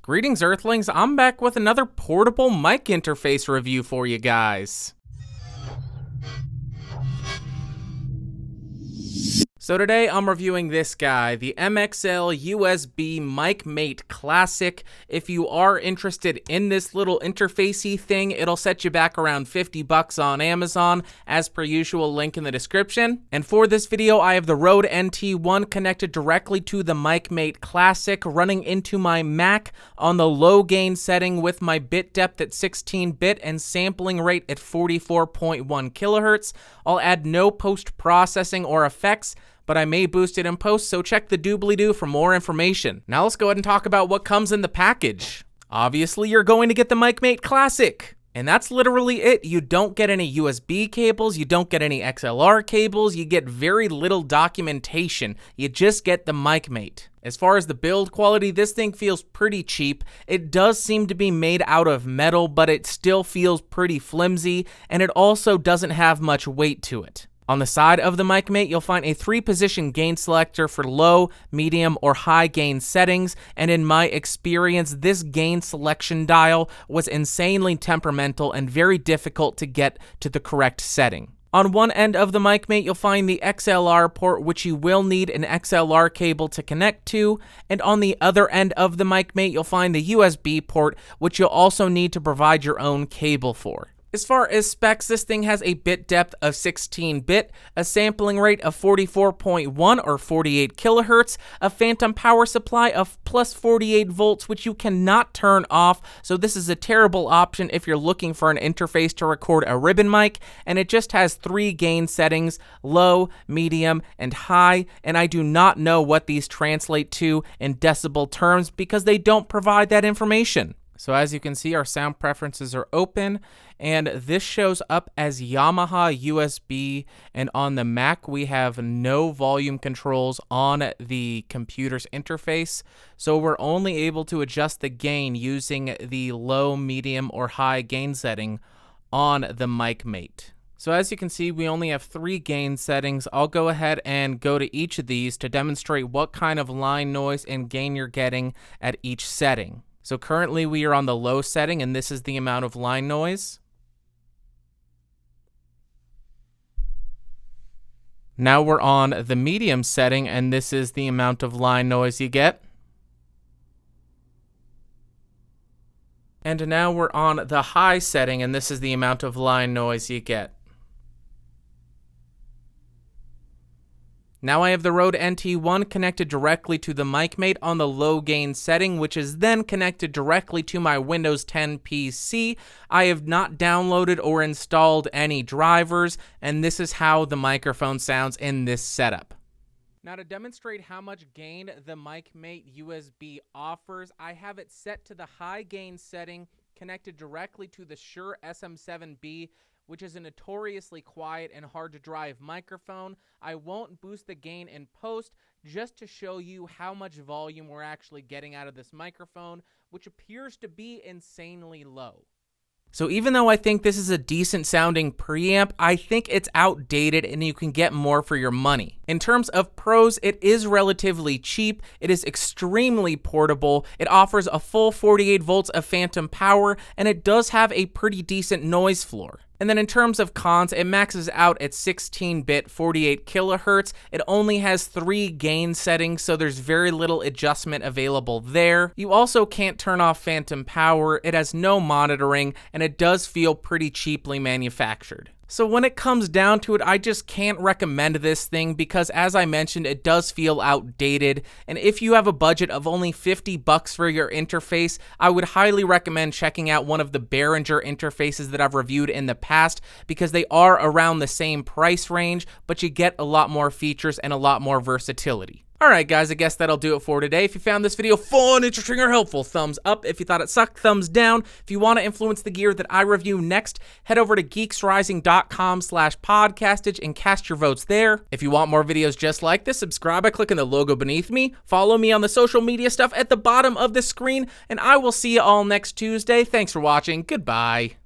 Greetings Earthlings, I'm back with another portable mic interface review for you guys. So today I'm reviewing this guy, the MXL USB Mic Mate Classic. If you are interested in this little interfacey thing, it'll set you back around $50 on Amazon, as per usual, link in the description. And for this video, I have the Rode NT1 connected directly to the Mic Mate Classic, running into my Mac on the low gain setting with my bit depth at 16-bit and sampling rate at 44.1 kilohertz. I'll add no post-processing or effects, but I may boost it in post, so check the doobly-doo for more information. Now let's go ahead and talk about what comes in the package. Obviously, you're going to get the Mic Mate Classic, and that's literally it. You don't get any USB cables, you don't get any XLR cables, you get very little documentation. You just get the Mic Mate. As far as the build quality, this thing feels pretty cheap. It does seem to be made out of metal, but it still feels pretty flimsy, and it also doesn't have much weight to it. On the side of the Mic Mate, you'll find a 3-position gain selector for low, medium, or high gain settings, and in my experience, this gain selection dial was insanely temperamental and very difficult to get to the correct setting. On one end of the Mic Mate, you'll find the XLR port, which you will need an XLR cable to connect to, and on the other end of the Mic Mate, you'll find the USB port, which you'll also need to provide your own cable for. As far as specs, this thing has a bit depth of 16-bit, a sampling rate of 44.1 or 48 kilohertz, a phantom power supply of plus 48 volts, which you cannot turn off, so this is a terrible option if you're looking for an interface to record a ribbon mic, and it just has 3 gain settings, low, medium, and high, and I do not know what these translate to in decibel terms because they don't provide that information. So as you can see, our sound preferences are open, and this shows up as Yamaha USB, and on the Mac we have no volume controls on the computer's interface, so we're only able to adjust the gain using the low, medium, or high gain setting on the Mic Mate. So as you can see, we only have 3 gain settings. I'll go ahead and go to each of these to demonstrate what kind of line noise and gain you're getting at each setting. So currently we are on the low setting, and this is the amount of line noise. Now we're on the medium setting, and this is the amount of line noise you get. And now we're on the high setting, and this is the amount of line noise you get. Now I have the Rode NT1 connected directly to the Mic Mate on the low gain setting, which is then connected directly to my Windows 10 PC. I have not downloaded or installed any drivers, and this is how the microphone sounds in this setup. Now to demonstrate how much gain the Mic Mate USB offers, I have it set to the high gain setting, connected directly to the Shure SM7B, which is a notoriously quiet and hard to drive microphone. I won't boost the gain in post, just to show you how much volume we're actually getting out of this microphone, which appears to be insanely low. So even though I think this is a decent sounding preamp, I think it's outdated and you can get more for your money. In terms of pros, it is relatively cheap, it is extremely portable, it offers a full 48 volts of phantom power, and it does have a pretty decent noise floor. And then in terms of cons, it maxes out at 16-bit 48 kilohertz. It only has 3 gain settings, so there's very little adjustment available there. You also can't turn off phantom power, it has no monitoring, and it does feel pretty cheaply manufactured. So when it comes down to it, I just can't recommend this thing because, as I mentioned, it does feel outdated. And if you have a budget of only $50 for your interface, I would highly recommend checking out one of the Behringer interfaces that I've reviewed in the past because they are around the same price range, but you get a lot more features and a lot more versatility. Alright guys, I guess that'll do it for today. If you found this video fun, interesting, or helpful, thumbs up. If you thought it sucked, thumbs down. If you want to influence the gear that I review next, head over to geeksrising.com/podcastage and cast your votes there. If you want more videos just like this, subscribe by clicking the logo beneath me. Follow me on the social media stuff at the bottom of the screen, and I will see you all next Tuesday. Thanks for watching. Goodbye.